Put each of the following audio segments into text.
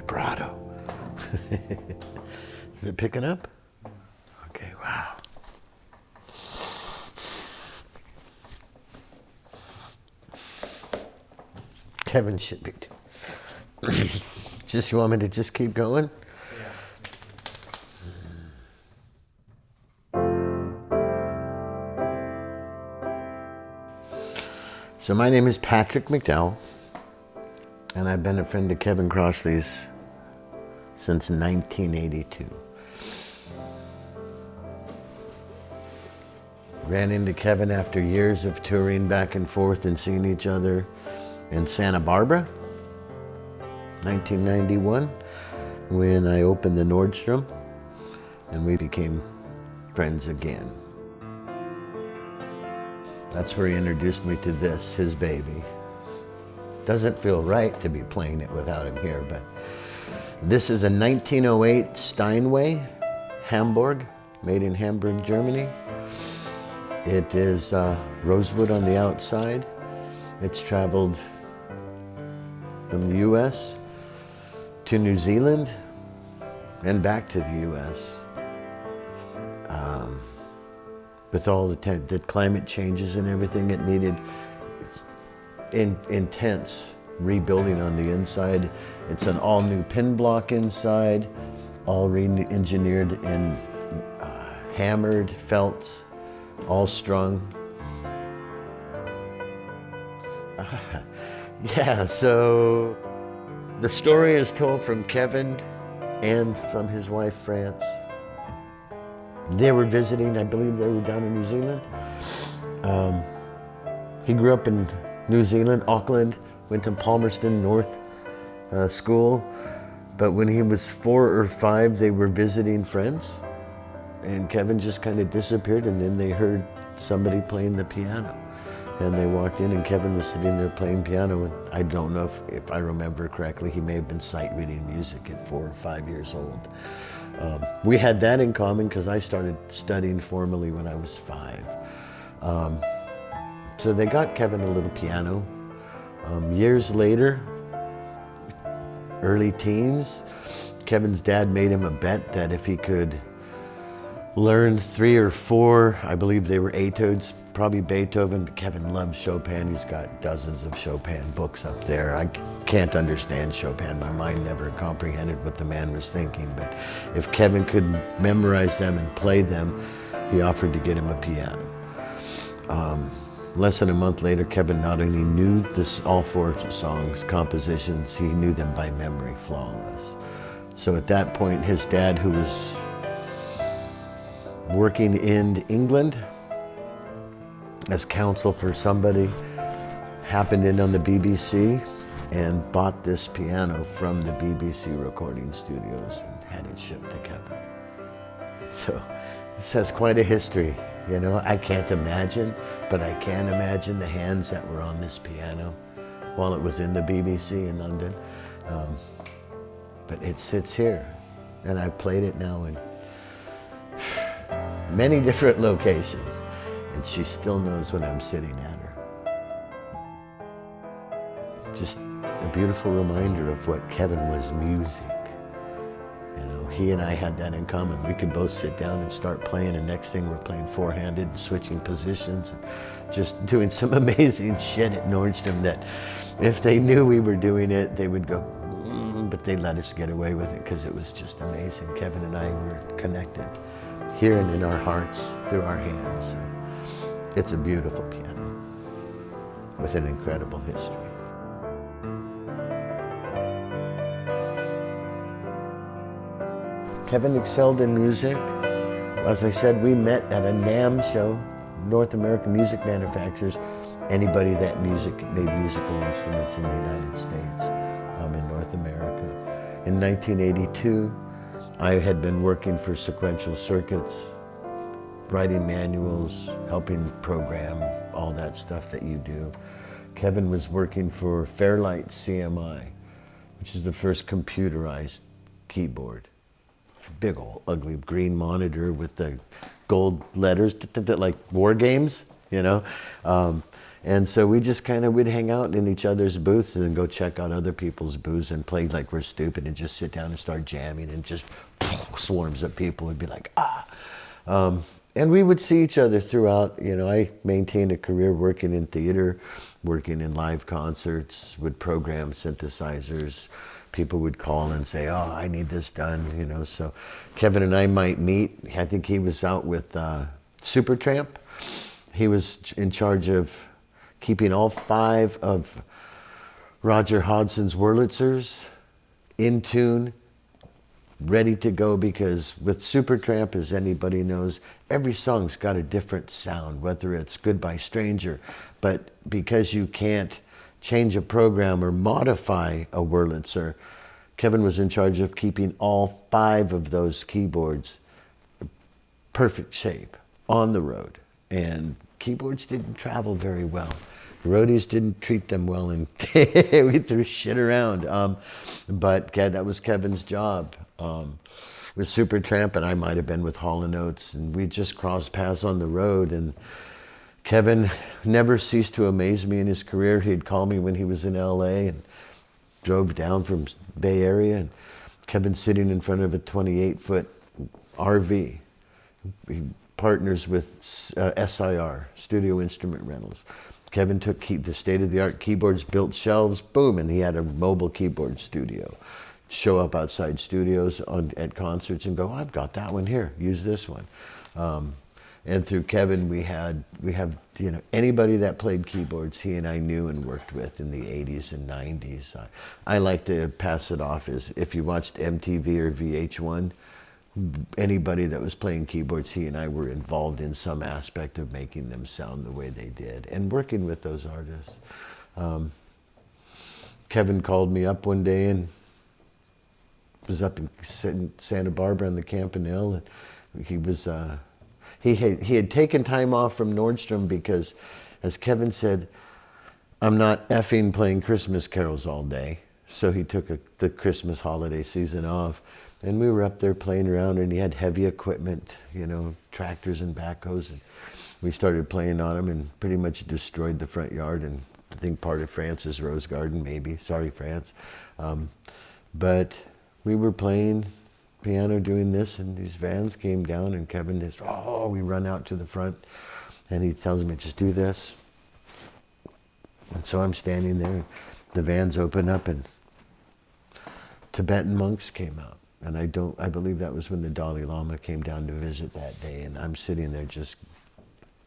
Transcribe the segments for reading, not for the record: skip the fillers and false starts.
vibrato. Is it picking up? Okay, wow. Kevin should be. Just, you want me to just keep going? So my name is Patrick McDowell, and I've been a friend of Kevin Crossley's since 1982. Ran into Kevin after years of touring back and forth and seeing each other in Santa Barbara, 1991, when I opened the Nordstrom, and we became friends again. That's where he introduced me to this, his baby. Doesn't feel right to be playing it without him here, but this is a 1908 Steinway, Hamburg, made in Hamburg, Germany. It is rosewood on the outside. It's traveled from the US to New Zealand and back to the US. With all the climate changes and everything, it needed intense rebuilding on the inside. It's an all new pin block inside, all re-engineered in hammered felts, all strung. Yeah, so the story is told from Kevin and from his wife, France. They were visiting, I believe they were down in New Zealand. He grew up in New Zealand, Auckland, went to Palmerston North School. But when he was 4 or 5, they were visiting friends. And Kevin just kind of disappeared, and then they heard somebody playing the piano. And they walked in, and Kevin was sitting there playing piano. And I don't know if I remember correctly, he may have been sight reading music at 4 or 5 years old. We had that in common because I started studying formally when I was 5. So they got Kevin a little piano. Years later, early teens, Kevin's dad made him a bet that if he could learn 3 or 4, I believe they were etudes, probably Beethoven, but Kevin loves Chopin. He's got dozens of Chopin books up there. I can't understand Chopin. My mind never comprehended what the man was thinking, but if Kevin could memorize them and play them, he offered to get him a piano. Less than a month later, Kevin not only knew all 4 songs, compositions, he knew them by memory, flawless. So at that point, his dad, who was working in England as counsel for somebody, happened in on the BBC and bought this piano from the BBC recording studios and had it shipped to Kevin. So this has quite a history. You know, I can't imagine, but I can imagine the hands that were on this piano while it was in the BBC in London. But it sits here, and I've played it now in many different locations, and she still knows when I'm sitting at her. Just a beautiful reminder of what Kevin was music. You know, he and I had that in common. We could both sit down and start playing, and next thing we're playing four-handed and switching positions and just doing some amazing shit at Nordstrom that if they knew we were doing it, they would go, but they let us get away with it because it was just amazing. Kevin and I were connected here and in our hearts through our hands. It's a beautiful piano with an incredible history. Kevin excelled in music. As I said, we met at a NAMM show, North American Music Manufacturers. Anybody that made musical instruments in the United States, in North America. In 1982, I had been working for Sequential Circuits, writing manuals, helping program, all that stuff that you do. Kevin was working for Fairlight CMI, which is the first computerized keyboard. Big old ugly green monitor with the gold letters, like war games, you know. And so we just kind of would hang out in each other's booths and then go check out other people's booths and play like we're stupid and just sit down and start jamming, and just swarms of people would be like, ah. And we would see each other throughout. You know, I maintained a career working in theater, working in live concerts, would program synthesizers. People would call and say, oh, I need this done, you know. So Kevin and I might meet. I think he was out with Supertramp. He was in charge of keeping all 5 of Roger Hodgson's Wurlitzers in tune, ready to go, because with Supertramp, as anybody knows, every song's got a different sound, whether it's Goodbye Stranger. But because you can't change a program or modify a Wurlitzer, Kevin was in charge of keeping all 5 of those keyboards perfect shape on the road. And keyboards didn't travel very well. Roadies didn't treat them well, and we threw shit around. But that was Kevin's job. With Supertramp, and I might have been with Hall & Oates, and we just crossed paths on the road. And Kevin never ceased to amaze me in his career. He'd call me when he was in LA and drove down from Bay Area, and Kevin sitting in front of a 28-foot RV. He partners with SIR, Studio Instrument Rentals. Kevin took the state-of-the-art keyboards, built shelves, boom, and he had a mobile keyboard studio. Show up outside studios at concerts and go, I've got that one here, use this one. And through Kevin, we have, you know, anybody that played keyboards, he and I knew and worked with in the 80s and 90s. I like to pass it off as, if you watched MTV or VH1, anybody that was playing keyboards, he and I were involved in some aspect of making them sound the way they did and working with those artists. Kevin called me up one day and was up in Santa Barbara on the Campanile, and he was he had taken time off from Nordstrom because, as Kevin said, I'm not effing playing Christmas carols all day. So he took the Christmas holiday season off, and we were up there playing around, and he had heavy equipment, you know, tractors and backhoes, and we started playing on them and pretty much destroyed the front yard and I think part of France's Rose Garden, maybe. Sorry, France. But we were playing piano doing this, and these vans came down, and Kevin just, we run out to the front, and he tells me, just do this. And so I'm standing there, the vans open up, and Tibetan monks came out. And I believe that was when the Dalai Lama came down to visit that day, and I'm sitting there just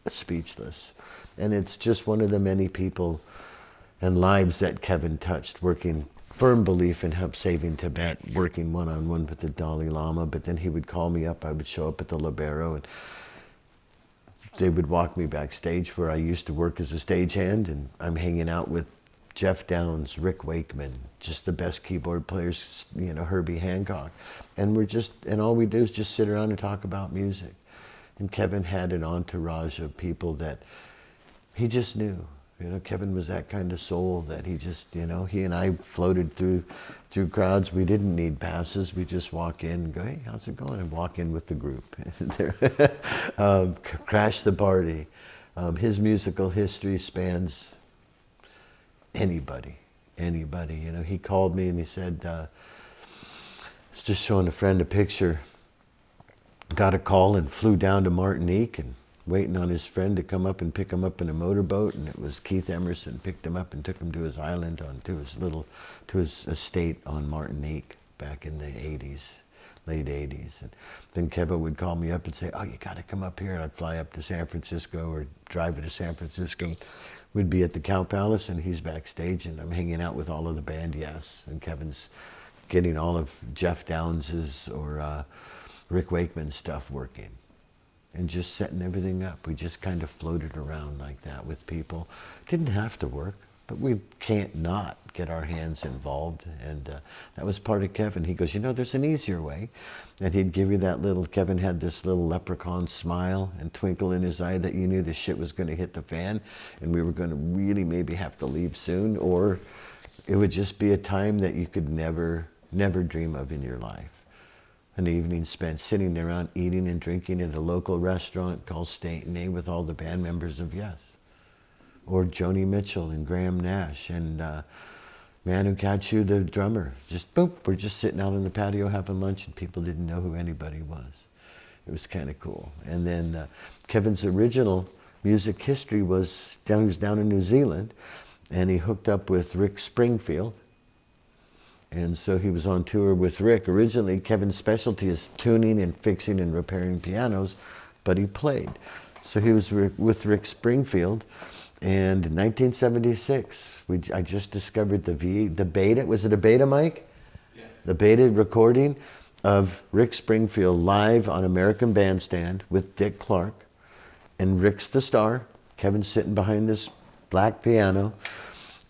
speechless. And it's just one of the many people and lives that Kevin touched, working firm belief in help saving Tibet, working one-on-one with the Dalai Lama. But then he would call me up, I would show up at the Libero, and they would walk me backstage where I used to work as a stagehand, and I'm hanging out with Jeff Downs, Rick Wakeman, just the best keyboard players, you know, Herbie Hancock. And and all we do is just sit around and talk about music. And Kevin had an entourage of people that he just knew. You know, Kevin was that kind of soul that he just, you know, he and I floated through crowds. We didn't need passes. We just walk in and go, hey, how's it going? And walk in with the group. Crash the party. His musical history spans anybody. You know, he called me and he said, I was just showing a friend a picture, got a call and flew down to Martinique and waiting on his friend to come up and pick him up in a motorboat, and it was Keith Emerson picked him up and took him to his island, to his estate on Martinique back in the 80s, late 80s. And then Kevin would call me up and say, oh, you got to come up here. And I'd fly up to San Francisco or drive to San Francisco. We'd be at the Cow Palace, and he's backstage, and I'm hanging out with all of the band, yes. And Kevin's getting all of Jeff Downs's or Rick Wakeman's stuff working. And just setting everything up. We just kind of floated around like that with people. Didn't have to work, but we can't not get our hands involved. And that was part of Kevin. He goes, you know, there's an easier way. And he'd give you that little, Kevin had this little leprechaun smile and twinkle in his eye that you knew the shit was going to hit the fan and we were going to really maybe have to leave soon, or it would just be a time that you could never dream of in your life. An evening spent sitting around eating and drinking at a local restaurant called Steinway with all the band members of Yes. or Joni Mitchell and Graham Nash and Manu Katsu, the drummer. Just boop, we're just sitting out on the patio having lunch and people didn't know who anybody was. It was kind of cool. And then Kevin's original music history was he was down in New Zealand and he hooked up with Rick Springfield. And so he was on tour with Rick. Originally, Kevin's specialty is tuning and fixing and repairing pianos, but he played. So he was with Rick Springfield. And in 1976, I just discovered the beta, was it a beta mic? Yeah. The beta recording of Rick Springfield live on American Bandstand with Dick Clark. And Rick's the star. Kevin's sitting behind this black piano.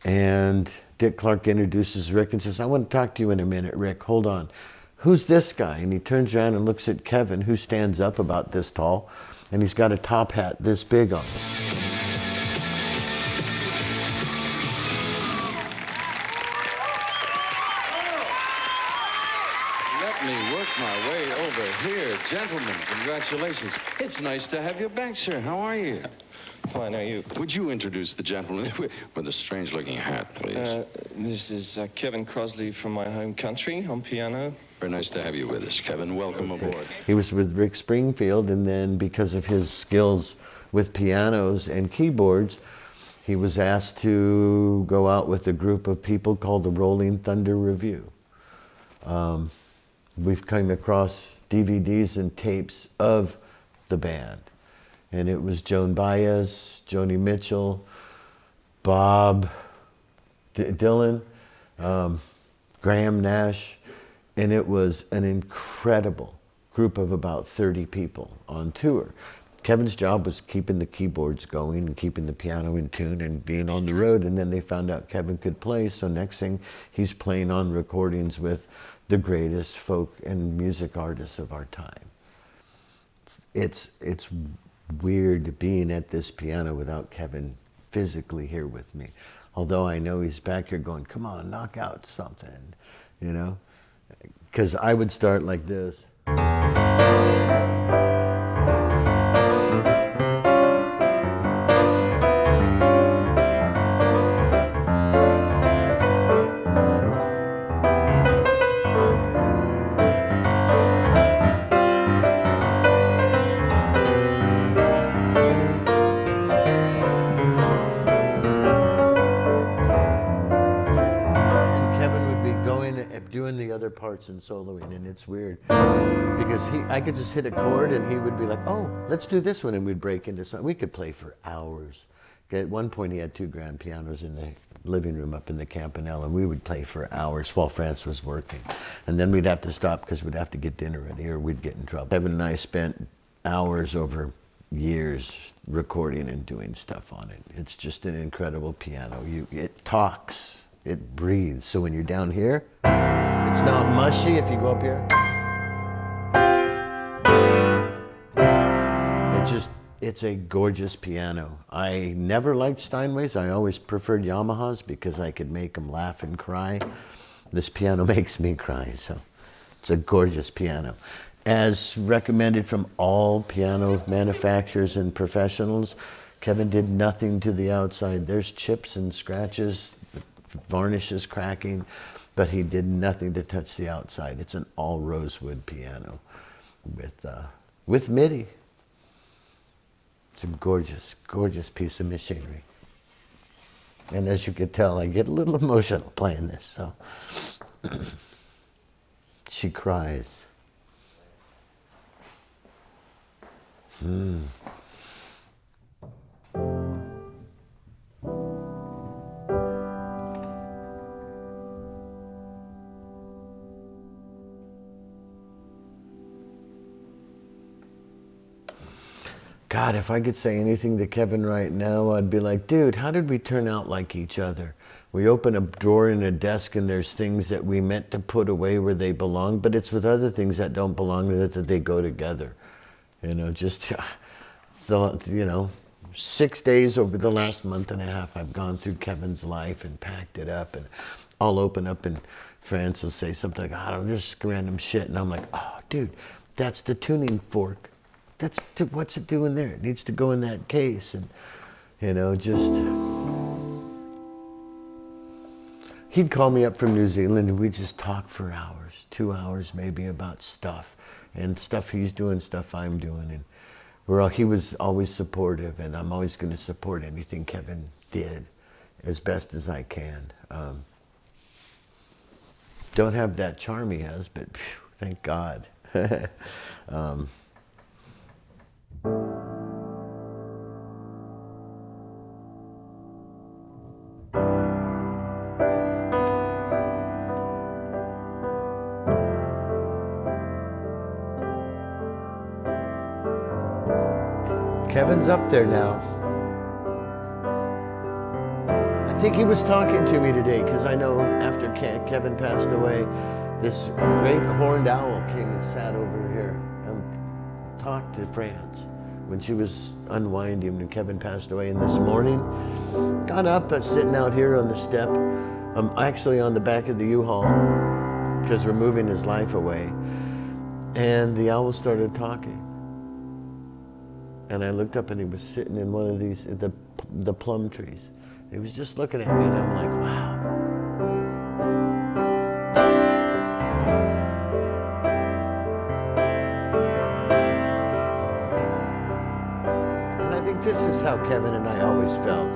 And Dick Clark introduces Rick and says, I want to talk to you in a minute, Rick, hold on. Who's this guy? And he turns around and looks at Kevin, who stands up about this tall, and he's got a top hat this big on. Let me work my way over here. Gentlemen, congratulations. It's nice to have you back, sir. How are you? Fine, are you? Would you introduce the gentleman with the strange-looking hat, please? This is Kevin Crossley from my home country on piano. Very nice to have you with us, Kevin. Welcome aboard. He was with Rick Springfield, and then because of his skills with pianos and keyboards, he was asked to go out with a group of people called the Rolling Thunder Revue. We've come across DVDs and tapes of the band. And it was Joan Baez, Joni Mitchell, Bob Dylan, Graham Nash, and it was an incredible group of about 30 people on tour. Kevin's job was keeping the keyboards going and keeping the piano in tune and being on the road, and then they found out Kevin could play, so next thing he's playing on recordings with the greatest folk and music artists of our time. It's weird being at this piano without Kevin physically here with me. Although I know he's back here going, come on, knock out something, you know? Because I would start like this. Doing the other parts and soloing, and it's weird because I could just hit a chord and he would be like, oh, let's do this one, and we'd break into something. We could play for hours. At one point he had 2 grand pianos in the living room up in the Campanelle, and we would play for hours while France was working, and then we'd have to stop because we'd have to get dinner ready or we'd get in trouble. Kevin and I spent hours over years recording and doing stuff on it. It's just an incredible piano. It talks. It breathes. So when you're down here, it's not mushy if you go up here. It's a gorgeous piano. I never liked Steinways. I always preferred Yamahas because I could make them laugh and cry. This piano makes me cry, so it's a gorgeous piano. As recommended from all piano manufacturers and professionals, Kevin did nothing to the outside. There's chips and scratches, varnish is cracking, but he did nothing to touch the outside. It's an all rosewood piano with MIDI. It's a gorgeous, gorgeous piece of machinery. And as you can tell, I get a little emotional playing this, so. She cries. God, if I could say anything to Kevin right now, I'd be like, dude, how did we turn out like each other? We open a drawer in a desk and there's things that we meant to put away where they belong, but it's with other things that don't belong that they go together. You know, just, you know, 6 days over the last month and a half, I've gone through Kevin's life and packed it up, and I'll open up and France will say something like, I don't know, this random shit. And I'm like, oh, dude, that's the tuning fork. What's it doing there? It needs to go in that case. And just... He'd call me up from New Zealand and we'd just talk for hours, 2 hours maybe, about stuff. And stuff he's doing, stuff I'm doing. And he was always supportive, and I'm always going to support anything Kevin did as best as I can. Don't have that charm he has, but thank God. Kevin's up there now. I think he was talking to me today because I know after Kevin passed away, this great horned owl came and sat over here and talked to France when she was unwinding when Kevin passed away. And this morning, got up, sitting out here on the step. I'm actually on the back of the U-Haul because we're moving his life away. And the owl started talking. And I looked up and he was sitting in one of these, the plum trees. He was just looking at me and I'm like, wow. And I think this is how Kevin and I always felt.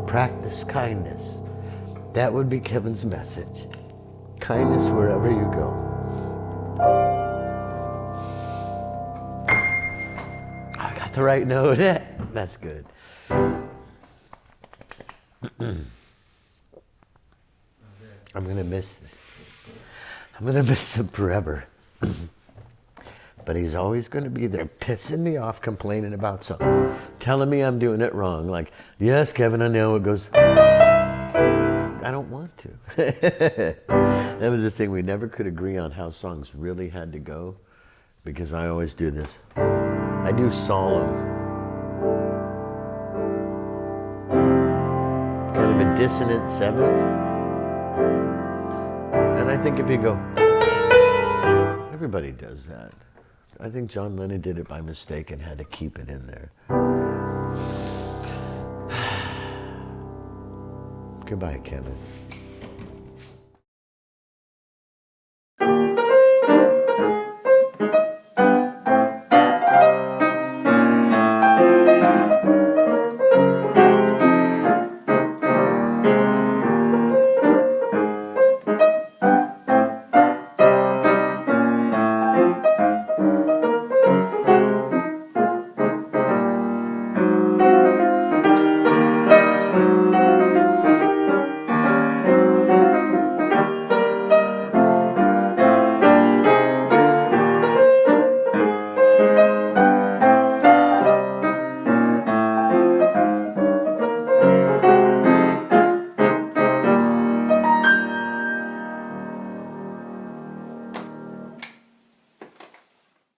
Practice kindness. That would be Kevin's message. Kindness wherever you go. I got the right note. That's good. I'm going to miss this. I'm going to miss him forever. But he's always going to be there pissing me off, complaining about something, telling me I'm doing it wrong. Like, yes, Kevin, I know. It goes, I don't want to. That was the thing. We never could agree on how songs really had to go because I always do this. I do solemn. Kind of a dissonant seventh. And I think if you go, everybody does that. I think John Lennon did it by mistake and had to keep it in there. Goodbye, Kevin.